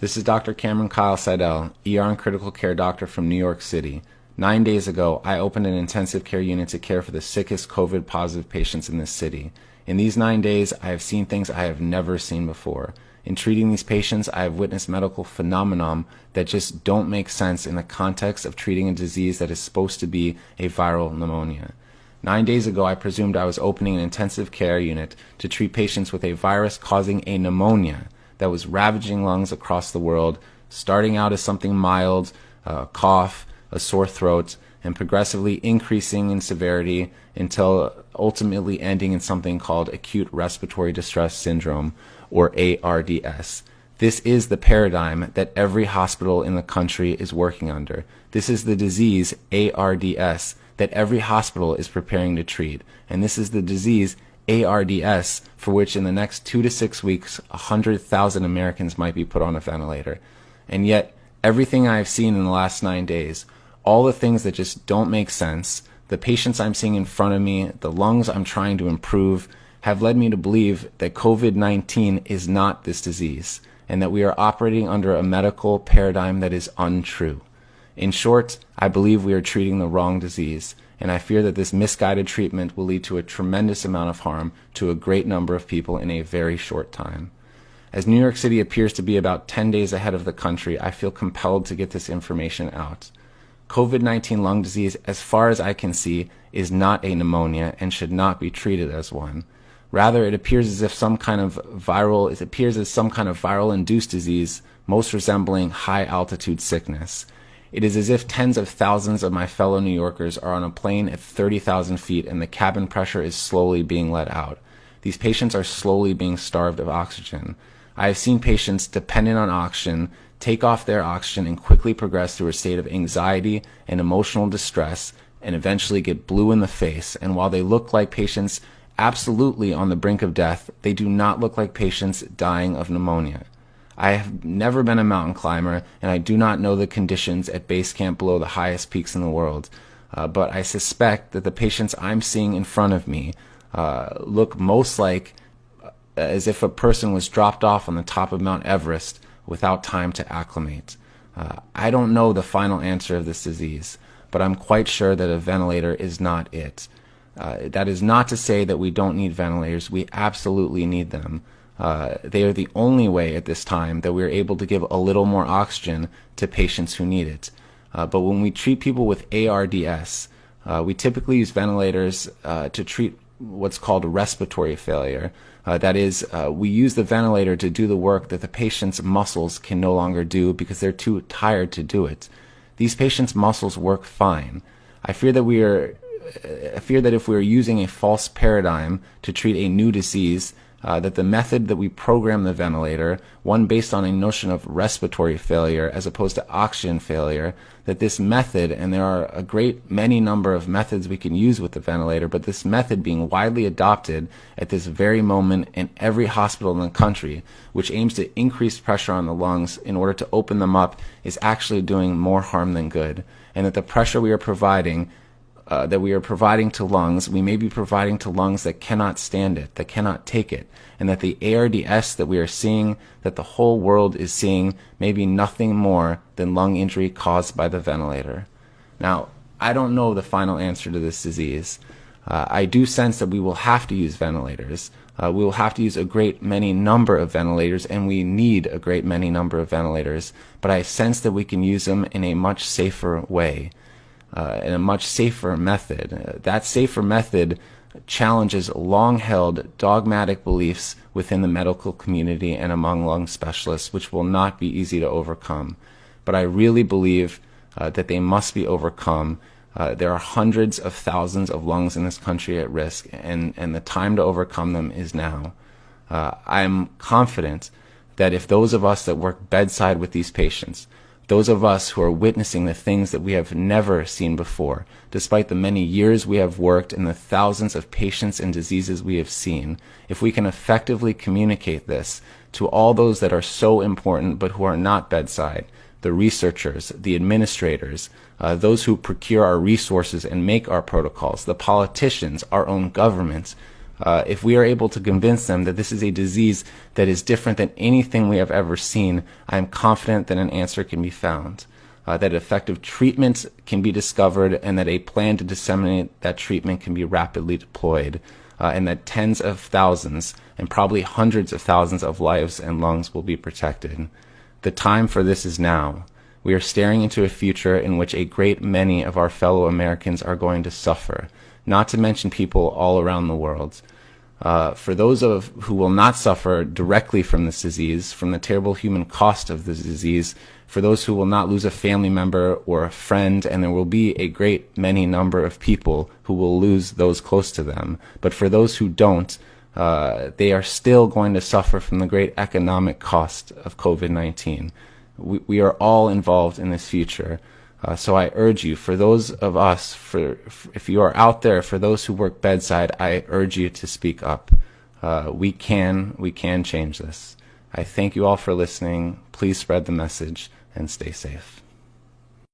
This is Dr. Cameron Kyle Seidel, ER and critical care doctor from New York City. 9 days ago, I opened an intensive care unit to care for the sickest COVID-positive patients in this city. In these 9 days, I have seen things I have never seen before. In treating these patients, I have witnessed medical phenomenon that just don't make sense in the context of treating a disease that is supposed to be a viral pneumonia. 9 days ago, I presumed I was opening an intensive care unit to treat patients with a virus causing a pneumonia that was ravaging lungs across the world, starting out as something mild, a cough, a sore throat, and progressively increasing in severity until ultimately ending in something called acute respiratory distress syndrome, or ARDS. This is the paradigm that every hospital in the country is working under. This is the disease, ARDS, that every hospital is preparing to treat. And this is the disease, ARDS, for which in the next 2 to 6 weeks, 100,000 Americans might be put on a ventilator. And yet, everything I have seen in the last 9 days, all the things that just don't make sense, the patients I'm seeing in front of me, the lungs I'm trying to improve, have led me to believe that COVID-19 is not this disease, and that we are operating under a medical paradigm that is untrue. In short, I believe we are treating the wrong disease, and I fear that this misguided treatment will lead to a tremendous amount of harm to a great number of people in a very short time. As New York City appears to be about 10 days ahead of the country, I feel compelled to get this information out. COVID-19 lung disease, as far as I can see, is not a pneumonia and should not be treated as one. Rather, it appears as some kind of viral-induced disease, most resembling high-altitude sickness. It is as if tens of thousands of my fellow New Yorkers are on a plane at 30,000 feet and the cabin pressure is slowly being let out. These patients are slowly being starved of oxygen. I have seen patients dependent on oxygen take off their oxygen and quickly progress through a state of anxiety and emotional distress and eventually get blue in the face. And while they look like patients absolutely on the brink of death, they do not look like patients dying of pneumonia. I have never been a mountain climber, and I do not know the conditions at base camp below the highest peaks in the world. But I suspect that the patients I'm seeing in front of me look most like as if a person was dropped off on the top of Mount Everest without time to acclimate. I don't know the final answer of this disease, but I'm quite sure that a ventilator is not it. That is not to say that we don't need ventilators. We absolutely need them. They are the only way at this time that we are able to give a little more oxygen to patients who need it. But when we treat people with ARDS, we typically use ventilators to treat what's called respiratory failure. That is, we use the ventilator to do the work that the patient's muscles can no longer do because they're too tired to do it. These patients' muscles work fine. I fear that if we are using a false paradigm to treat a new disease, that the method that we program the ventilator, one based on a notion of respiratory failure as opposed to oxygen failure, that this method, and there are a great many number of methods we can use with the ventilator, but this method being widely adopted at this very moment in every hospital in the country, which aims to increase pressure on the lungs in order to open them up, is actually doing more harm than good, and that the pressure we are providing to lungs, we may be providing to lungs that cannot stand it, that cannot take it, and that the ARDS that we are seeing, that the whole world is seeing, may be nothing more than lung injury caused by the ventilator. Now, I don't know the final answer to this disease. I do sense that we will have to use ventilators. We will have to use a great many number of ventilators, and we need a great many number of ventilators, but I sense that we can use them in a much safer way. In a much safer method. That safer method challenges long-held dogmatic beliefs within the medical community and among lung specialists, which will not be easy to overcome. But I really believe that they must be overcome. There are hundreds of thousands of lungs in this country at risk, and the time to overcome them is now. I'm confident that if those of us that work bedside with these patients, those of us who are witnessing the things that we have never seen before, despite the many years we have worked and the thousands of patients and diseases we have seen, if we can effectively communicate this to all those that are so important but who are not bedside, the researchers, the administrators, those who procure our resources and make our protocols, the politicians, our own governments, If we are able to convince them that this is a disease that is different than anything we have ever seen, I am confident that an answer can be found, that effective treatments can be discovered, and that a plan to disseminate that treatment can be rapidly deployed, and that tens of thousands and probably hundreds of thousands of lives and lungs will be protected. The time for this is now. We are staring into a future in which a great many of our fellow Americans are going to suffer, not to mention people all around the world. For those who will not suffer directly from this disease, from the terrible human cost of this disease, for those who will not lose a family member or a friend, and there will be a great many number of people who will lose those close to them. But for those who don't, they are still going to suffer from the great economic cost of COVID-19. We are all involved in this future. So I urge you, for those of us, if you are out there, for those who work bedside, I urge you to speak up. We can change this. I thank you all for listening. Please spread the message and stay safe.